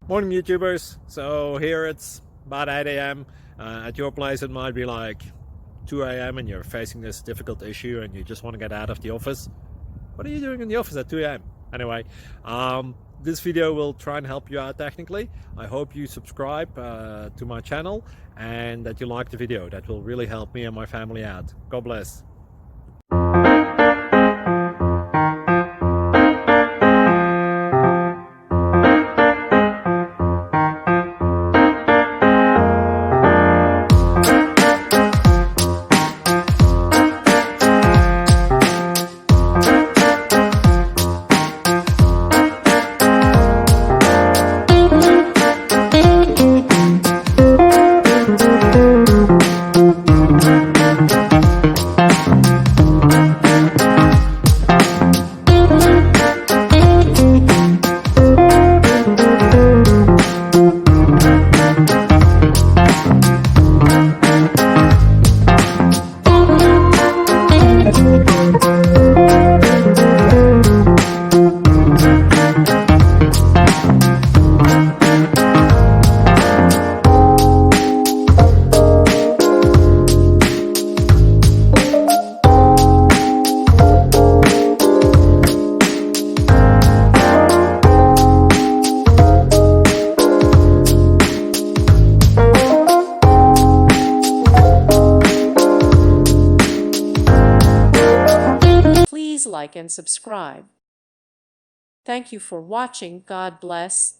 Morning YouTubers. So here it's about 8 a.m. At your place it might be like 2 a.m. and you're facing this difficult issue and you just want to get out of the office. What are you doing in the office at 2 a.m.? Anyway, this video will try and help you out technically. I hope you subscribe to my channel and that you like the video. That will really help me and my family out. God bless. Please like and subscribe. Thank you for watching. God bless.